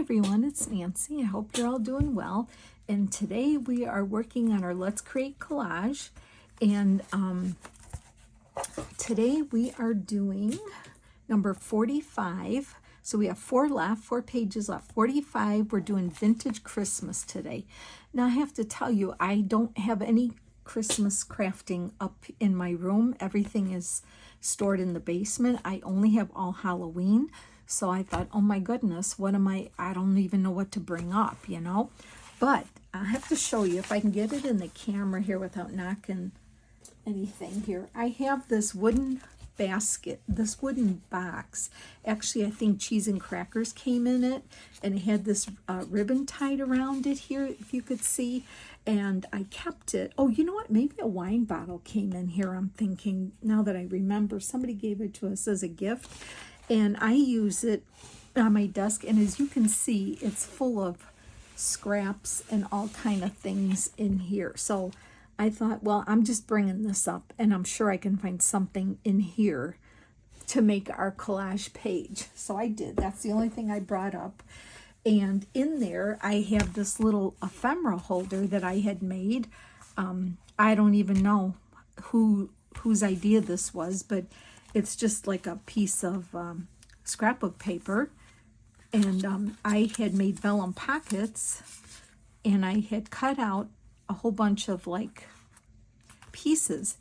everyone, it's Nancy. I hope you're all doing well. And today we are working on our Let's Create Collage. And today we are doing number 45. So we have 4 pages left. 45, we're doing Vintage Christmas today. Now I have to tell you, I don't have any Christmas crafting up in my room. Everything is stored in the basement. I only have all Halloween. So I thought, oh my goodness, I don't even know what to bring up, you know. But I have to show you, if I can get it in the camera here without knocking anything here. I have this wooden basket, this wooden box. Actually, I think cheese and crackers came in it, and it had this ribbon tied around it here, if you could see. And I kept it. Oh, you know what? Maybe a wine bottle came in here, I'm thinking, now that I remember. Somebody gave it to us as a gift. And I use it on my desk, and as you can see, it's full of scraps and all kind of things in here. So I thought, well, I'm just bringing this up, and I'm sure I can find something in here to make our collage page. So I did. That's the only thing I brought up. And in there, I have this little ephemera holder that I had made. I don't even know whose idea this was, but it's just like a piece of scrapbook paper, and I had made vellum pockets, and I had cut out a whole bunch of like pieces,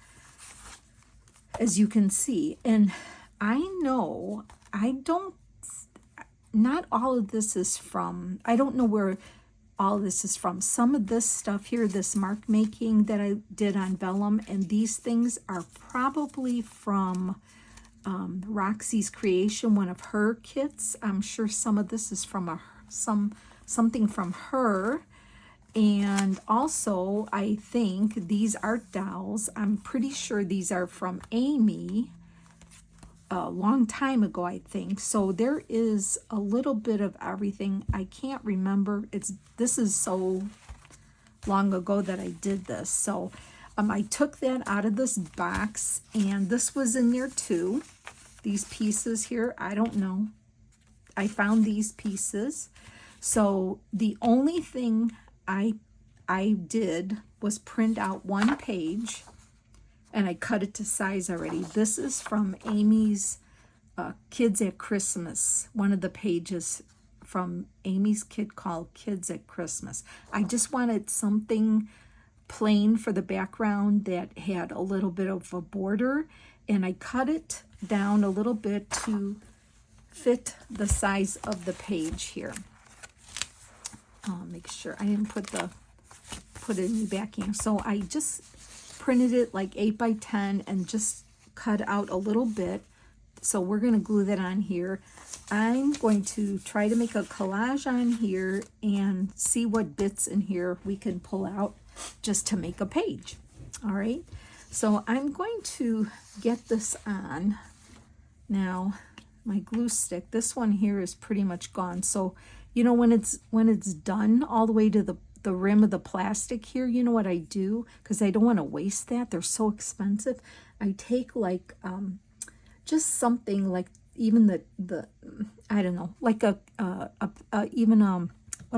as you can see. And I know not all of this is from, I don't know where all this is from. Some of this stuff here, this mark making that I did on vellum, and these things are probably from Roxy's creation, one of her kits. I'm sure some of this is from something from her. And also, I think these art dolls, I'm pretty sure these are from Amy a long time ago, I think. So there is a little bit of everything. I can't remember. This is so long ago that I did this. So I took that out of this box, and this was in there too. These pieces here, I don't know. I found these pieces. So the only thing I did was print out one page, and I cut it to size already. This is from Amy's Kids at Christmas, one of the pages from Amy's kit called Kids at Christmas. I just wanted something plain for the background that had a little bit of a border, and I cut it down a little bit to fit the size of the page here. Make sure I didn't put it in the backing. So I just printed it like 8 by 10 and just cut out a little bit. So we're going to glue that on here. I'm going to try to make a collage on here and see what bits in here we can pull out just to make a page. All right. So I'm going to get this on. Now, my glue stick, this one here is pretty much gone. So, you know, when it's done all the way to the rim of the plastic here, you know what I do? Because I don't want to waste that. They're so expensive. I take like just something like even the I don't know, like what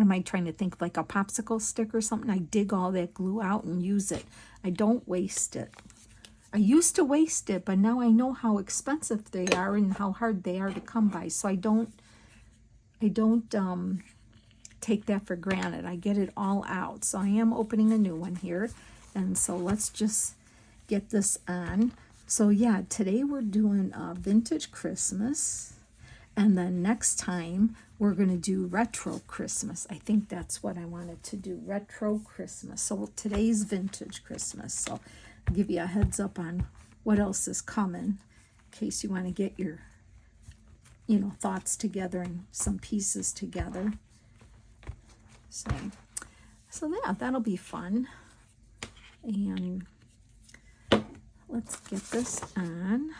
am I trying to think, like a popsicle stick or something. I dig all that glue out and use it. I don't waste it. I used to waste it, but now I know how expensive they are and how hard they are to come by. So I don't take that for granted. I get it all out. So I am opening a new one here. And so let's just get this on. So yeah, today we're doing Vintage Christmas. And then next time we're going to do Retro Christmas. I think that's what I wanted to do, Retro Christmas. So today's Vintage Christmas. So I'll give you a heads up on what else is coming in case you want to get your, thoughts together and some pieces together. So yeah, that'll be fun. And let's get this on.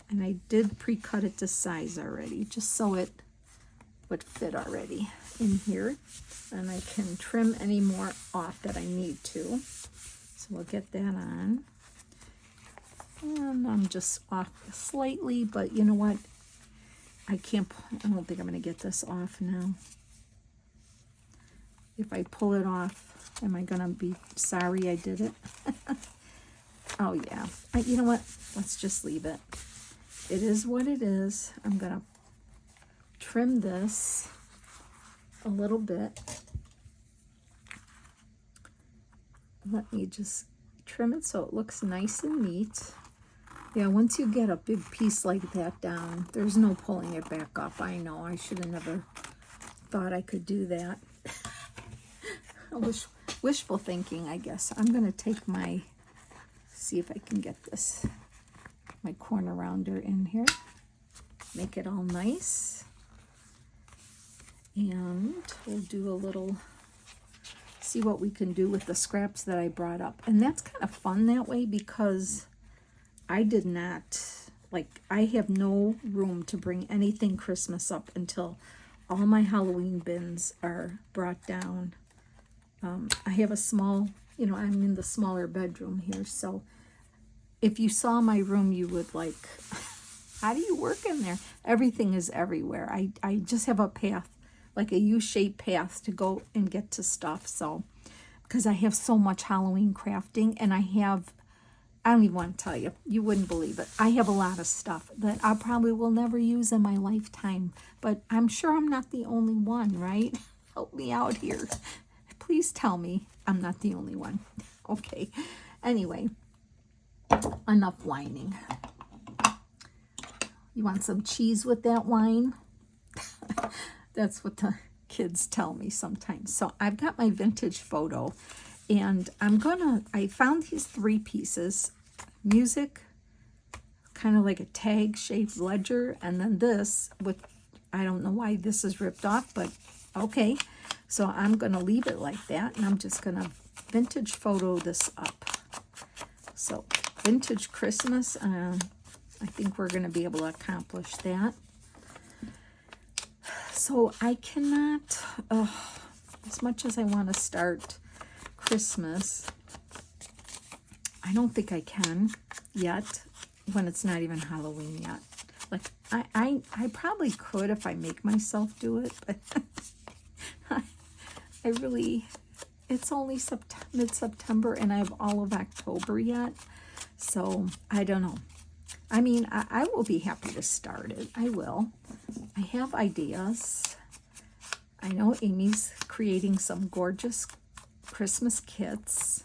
And I did pre-cut it to size already, just so it would fit already in here. And I can trim any more off that I need to. So we'll get that on. And I'm just off slightly, but you know what? I don't think I'm going to get this off now. If I pull it off, am I going to be sorry I did it? Oh, yeah. You know what? Let's just leave it. It is what it is. I'm going to trim this a little bit. Let me just trim it so it looks nice and neat. Yeah, once you get a big piece like that down, there's no pulling it back up. I know, I should have never thought I could do that. Wishful thinking, I guess. I'm going to take see if I can get my corner rounder in here. Make it all nice. And we'll do a little, see what we can do with the scraps that I brought up. And that's kind of fun that way because I did not, I have no room to bring anything Christmas up until all my Halloween bins are brought down. I have a small, I'm in the smaller bedroom here, so if you saw my room, you would how do you work in there? Everything is everywhere. I just have a path, like a U-shaped path to go and get to stuff, so, because I have so much Halloween crafting, and I don't even want to tell you. You wouldn't believe it. I have a lot of stuff that I probably will never use in my lifetime. But I'm sure I'm not the only one, right? Help me out here. Please tell me I'm not the only one. Okay. Anyway, enough whining. You want some cheese with that wine? That's what the kids tell me sometimes. So I've got my vintage photo. And I found these 3 pieces, music, kind of like a tag-shaped ledger, and then this, I don't know why this is ripped off, but okay. So I'm going to leave it like that, and I'm just going to vintage photo this up. So vintage Christmas, I think we're going to be able to accomplish that. So I cannot, as much as I want to start Christmas, I don't think I can yet when it's not even Halloween yet. I probably could if I make myself do it, but I really, it's only mid-September and I have all of October yet, so I don't know. I mean, I will be happy to start it. I will. I have ideas. I know Amy's creating some gorgeous Christmas kits,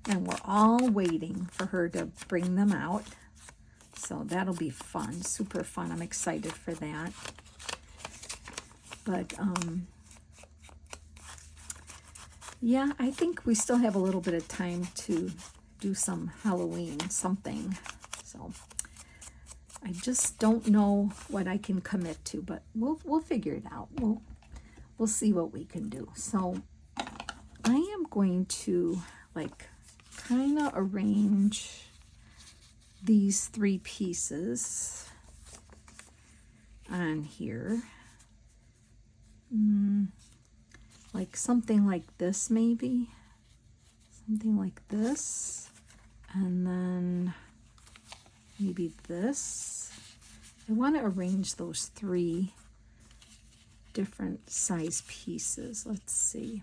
and we're all waiting for her to bring them out, so that'll be fun, super fun. I'm excited for that. But yeah, I think we still have a little bit of time to do some Halloween something, so I just don't know what I can commit to, but we'll figure it out. We'll see what we can do. So I am going to kind of arrange these 3 pieces on here. Like something like this maybe. Something like this. And then maybe this. I want to arrange those 3 different size pieces. Let's see.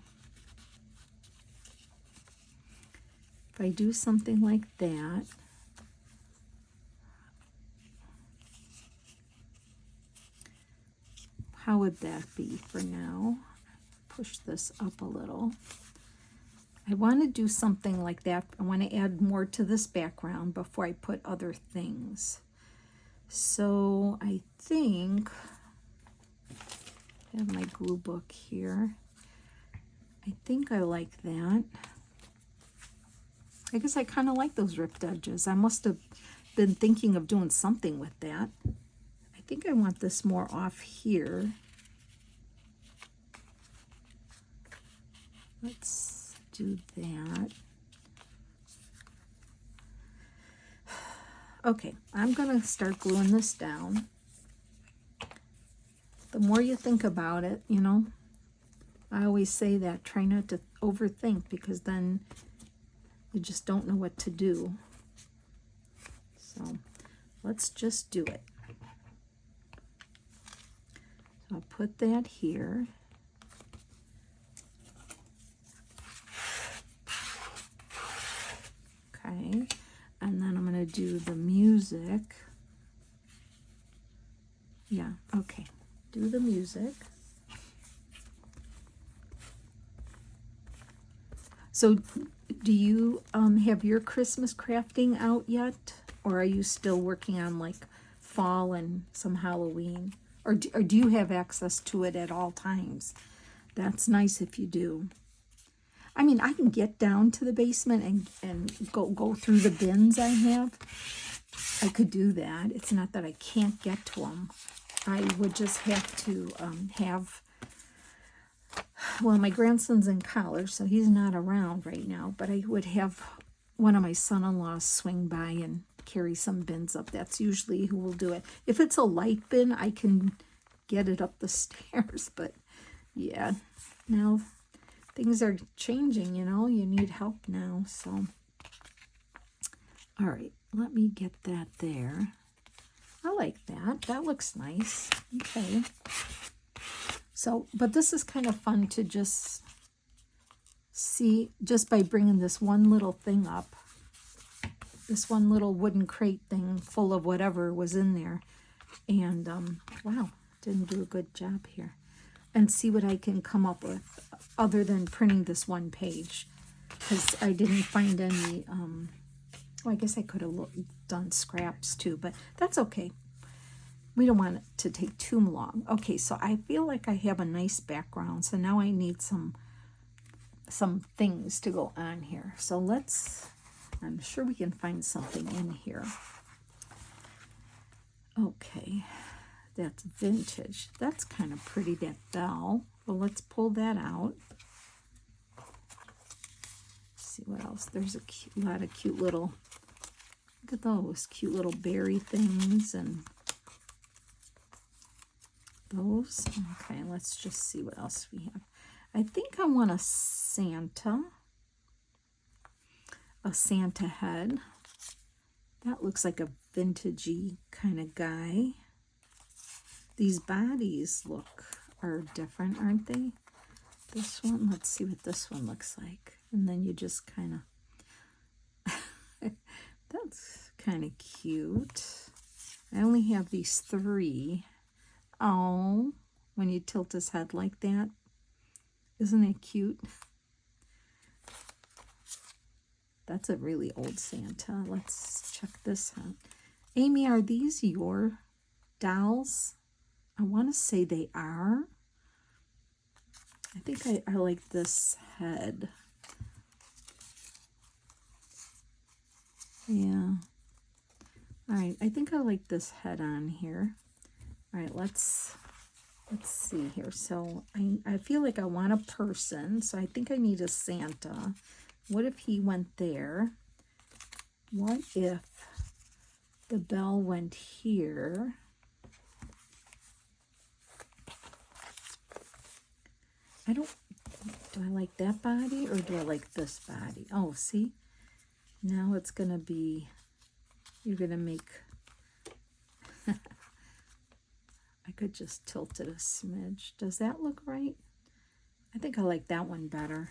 If I do something like that, how would that be for now? Push this up a little. I want to do something like that. I want to add more to this background before I put other things. So I think I have my glue book here. I think I like that. I guess I kind of like those ripped edges. I must have been thinking of doing something with that. I think I want this more off here. Let's do that. Okay, I'm going to start gluing this down. The more you think about it, I always say that, try not to overthink, because then you just don't know what to do. So let's just do it. I'll put that here. Okay, and then I'm going to do the music. Yeah, okay, do the music. So do you have your Christmas crafting out yet? Or are you still working on like fall and some Halloween? Or do you have access to it at all times? That's nice if you do. I mean, I can get down to the basement and go through the bins I have. I could do that. It's not that I can't get to them. I would just have to well, my grandson's in college, so he's not around right now, but I would have one of my son-in-laws swing by and carry some bins up. That's usually who will do it. If it's a light bin, I can get it up the stairs, but yeah, now things are changing, you know, you need help now, so. All right, let me get that there. I like that. That looks nice. Okay. So, but this is kind of fun to just see, just by bringing this one little thing up, this one little wooden crate thing full of whatever was in there. And, wow, didn't do a good job here. And see what I can come up with other than printing this one page. Because I didn't find any, well, I guess I could have done scraps too, but that's okay. We don't want it to take too long. Okay, so I feel like I have a nice background, so now I need some things to go on here. So I'm sure we can find something in here. Okay, that's vintage. That's kind of pretty, that bell. Well, let's pull that out. See what else. There's a lot of cute little, look at those cute little berry things and those. Okay, let's just see what else we have. I think I want a Santa head. That looks like a vintagey kind of guy. These bodies are different, aren't they? This one, let's see what this one looks like. And then you just kind of, that's kind of cute. I only have these 3. Oh, when you tilt his head like that. Isn't it cute? That's a really old Santa. Let's check this out. Amy, are these your dolls? I want to say they are. I think I like this head. Yeah. All right, I think I like this head on here. All right, let's see here. So I feel like I want a person, so I think I need a Santa. What if he went there? What if the bell went here? Do I like that body or do I like this body? Oh, see? Now it's going to be, you're going to make, I could just tilt it a smidge. Does that look right? I think I like that one better.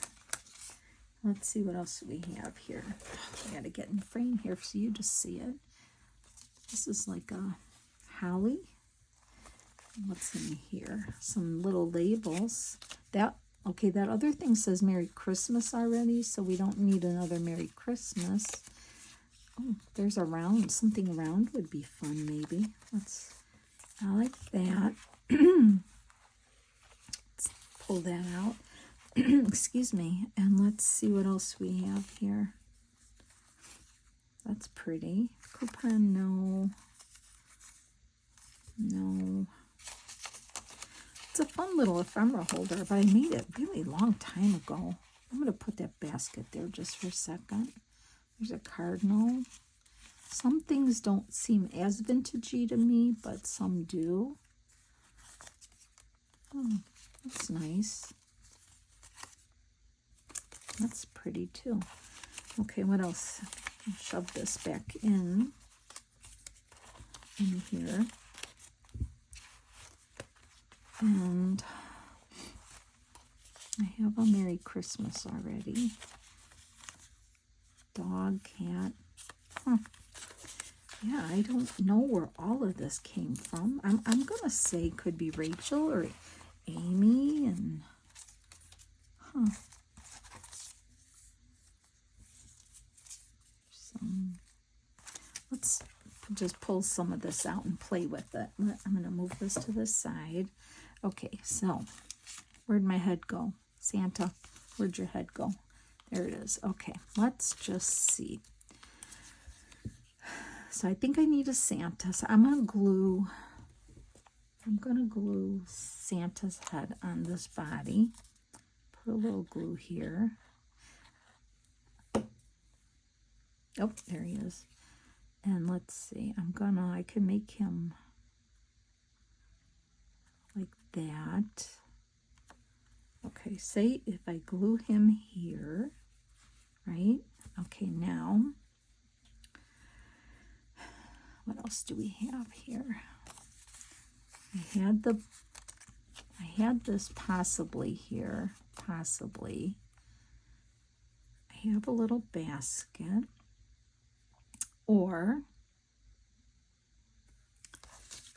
Let's see what else we have here. I got to get in frame here so you just see it. This is like a holly. What's in here? Some little labels. Okay, that other thing says Merry Christmas already, so we don't need another Merry Christmas. Oh, there's a round. Something round would be fun, maybe. I like that. Let's pull that out. Excuse me. And let's see what else we have here. That's pretty. Coupon, no. No. It's a fun little ephemera holder, but I made it really long time ago. I'm going to put that basket there just for a second. There's a cardinal. Some things don't seem as vintagey to me, but some do. Oh, that's nice. That's pretty too. Okay, what else? I'll shove this back in here. And I have a Merry Christmas already. Dog, cat. Yeah, I don't know where all of this came from. I'm gonna say could be Rachel or Amy and let's just pull some of this out and play with it. I'm gonna move this to the side. Okay, so where'd my head go? Santa, where'd your head go? There it is. Okay, let's just see. So I think I need a Santa. So I'm gonna glue Santa's head on this body. Put a little glue here. Oh, there he is. And let's see, I can make him like that. Okay, say if I glue him here, right? Okay, now, what else do we have here? I had this possibly here, possibly. I have a little basket, or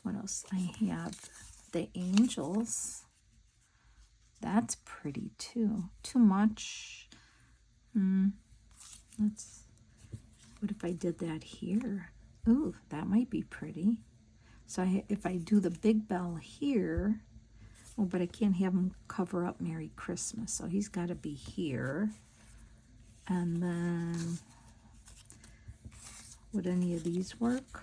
what else? I have the angels. That's pretty too. Too much. What if I did that here? Ooh, that might be pretty. So if I do the big bell here, oh, but I can't have him cover up Merry Christmas, so he's got to be here. And then, would any of these work?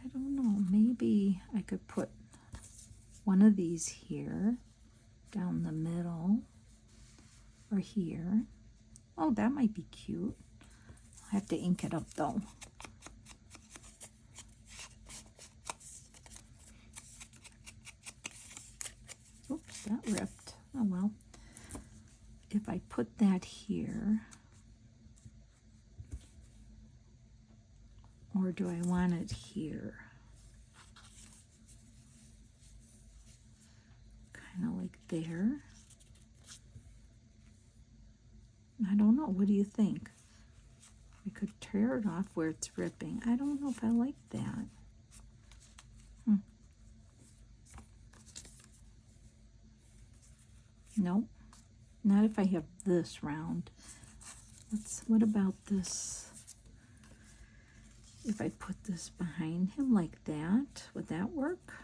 I don't know, maybe I could put one of these here, down the middle, or here. Oh, that might be cute. I have to ink it up though. Oops, that ripped. Oh well. If I put that here, or do I want it here? Kind of like there. I don't know. What do you think? I could tear it off where it's ripping. I don't know if I like that. Nope. Not if I have this round. What about this? If I put this behind him like that, would that work?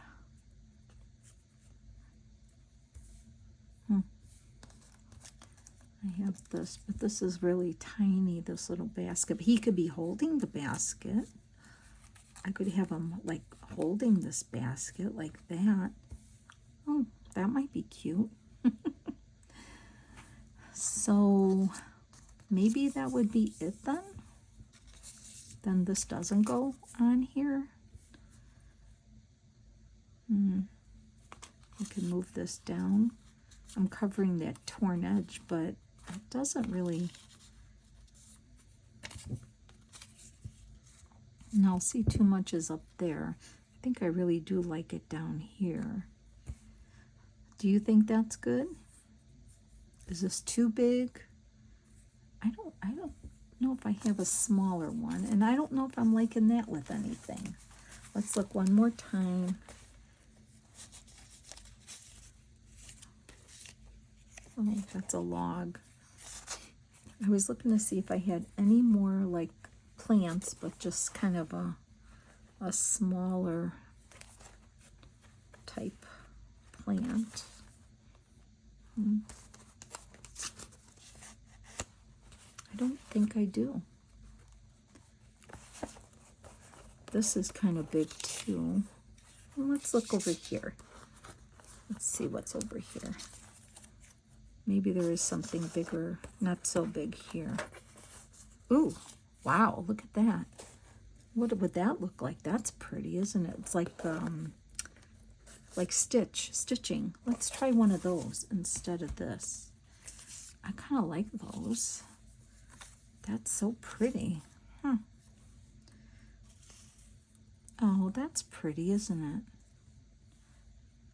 I have this, but this is really tiny, this little basket. He could be holding the basket. I could have him like holding this basket like that. Oh, that might be cute. So maybe that would be it then. Then this doesn't go on here. I can move this down. I'm covering that torn edge, but it doesn't really. No, see, too much is up there. I think I really do like it down here. Do you think that's good? Is this too big? I don't know if I have a smaller one, and I don't know if I'm liking that with anything. Let's look one more time. Oh, that's a log. I was looking to see if I had any more like plants, but just kind of a smaller type plant. I don't think I do. This is kind of big too. Well, let's look over here. Let's see what's over here. Maybe there is something bigger, not so big here. Ooh, wow, look at that. What would that look like? That's pretty, isn't it? It's like stitching. Let's try one of those instead of this. I kind of like those. That's so pretty. Huh. Oh, that's pretty, isn't it?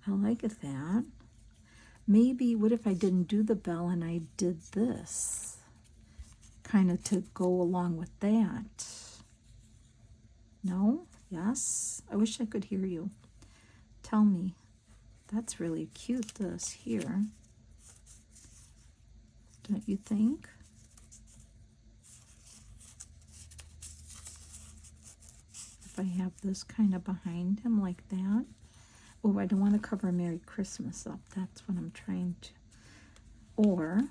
I like that. Maybe, what if I didn't do the bell and I did this? Kind of to go along with that. No? Yes? I wish I could hear you. Tell me. That's really cute, this here. Don't you think? If I have this kind of behind him like that. Oh, I don't want to cover Merry Christmas up. That's what I'm trying to. Or,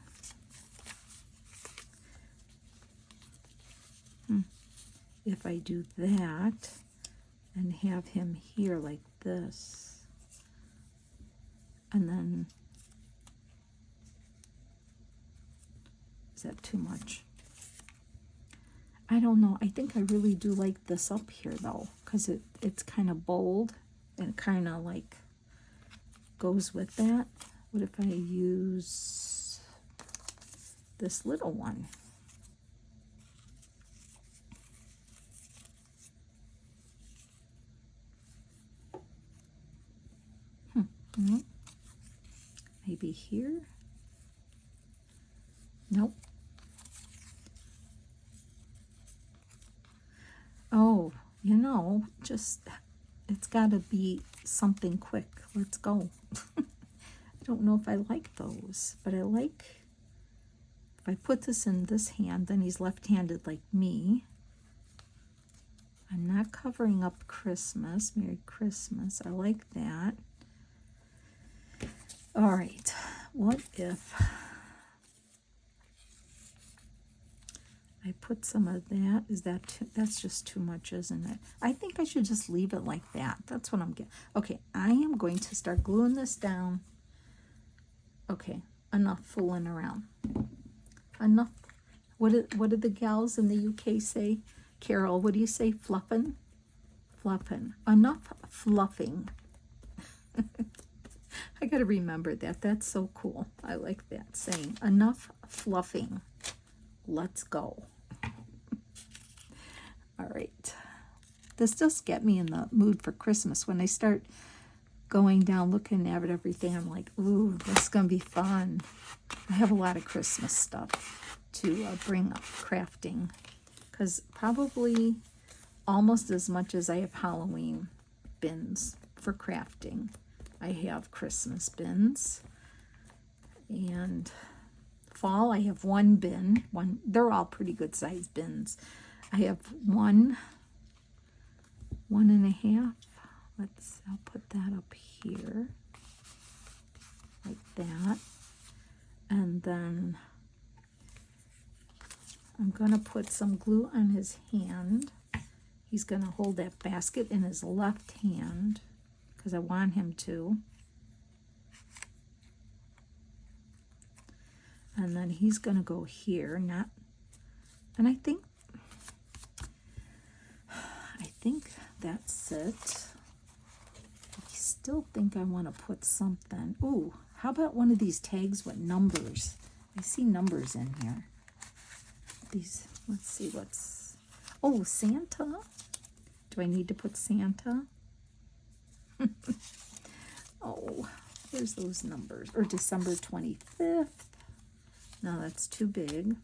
if I do that and have him here like this, and then, is that too much? I don't know. I think I really do like this up here though, because it's kind of bold and kind of like goes with that. What if I use this little one? Maybe here? Nope. Oh, you know, just, it's got to be something quick. Let's go. I don't know if I like those, but I like, if I put this in this hand, then he's left-handed like me. I'm not covering up Christmas. Merry Christmas. I like that. All right. What if I put some of that? Is that too, that's just too much, isn't it? I think I should just leave it like that. That's what I'm getting. Okay, I am going to start gluing this down. Okay, enough fooling around. Enough. What did the gals in the UK say? Carol, what do you say? Fluffing? Fluffing. Enough fluffing. I got to remember that. That's so cool. I like that saying. Enough fluffing. Let's go. All right. This does get me in the mood for Christmas. When I start going down, looking at everything, I'm like, ooh, this is going to be fun. I have a lot of Christmas stuff to bring up crafting, because probably almost as much as I have Halloween bins for crafting, I have Christmas bins. And fall, I have one bin. They're all pretty good sized bins. I have one and a half. I'll put that up here like that. And then I'm gonna put some glue on his hand. He's gonna hold that basket in his left hand because I want him to. And then he's gonna go here, and I think that's it. I still think I want to put something. Ooh, how about one of these tags with numbers? I see numbers in here. These, let's see what's, oh, Santa. Do I need to put Santa? Oh, here's those numbers. Or December 25th. No, that's too big.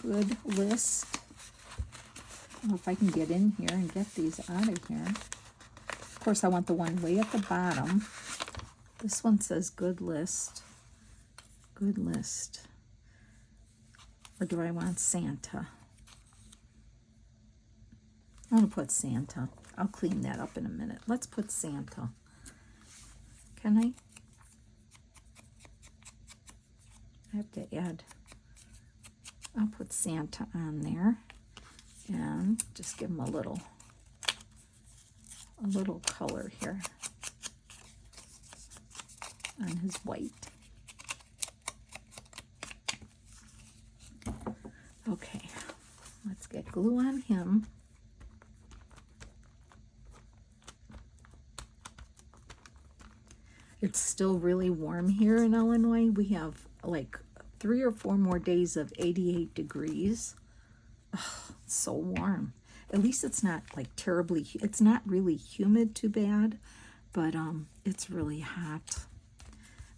Good list. I don't know if I can get in here and get these out of here. Of course, I want the one way at the bottom. This one says good list. Good list. Or do I want Santa? I'm going to put Santa. I'll clean that up in a minute. Let's put Santa. Can I? I have to add. I'll put Santa on there and just give him a little color here on his white. Okay, let's get glue on him. it's still really warm here in Illinois. We have like 3 or 4 more days of 88 degrees. Oh, it's so warm. At least it's not like terribly, it's not really humid too bad, but it's really hot.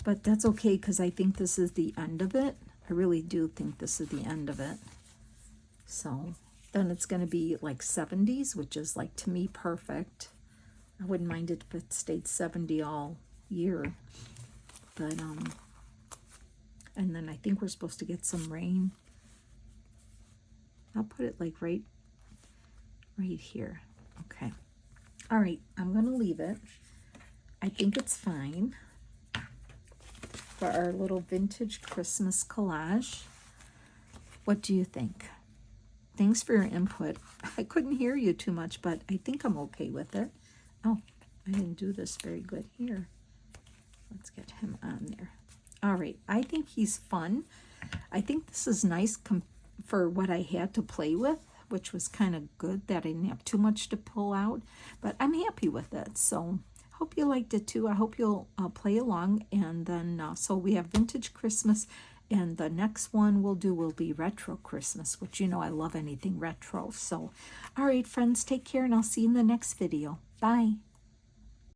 But that's okay, because I think this is the end of it. I really do think this is the end of it. So then it's going to be like 70s, which is like, to me, perfect. I wouldn't mind it if it stayed 70 all year. But and then I think we're supposed to get some rain. I'll put it like right here. Okay. All right, I'm going to leave it. I think it's fine for our little vintage Christmas collage. What do you think? Thanks for your input. I couldn't hear you too much, but I think I'm okay with it. Oh, I didn't do this very good here. Let's get him on there. All right, I think he's fun. I think this is nice for what I had to play with, which was kind of good that I didn't have too much to pull out, but I'm happy with it. So hope you liked it too. I hope you'll play along. And then, so we have Vintage Christmas, and the next one we'll do will be Retro Christmas, which you know I love anything retro. So, all right, friends, take care, and I'll see you in the next video. Bye.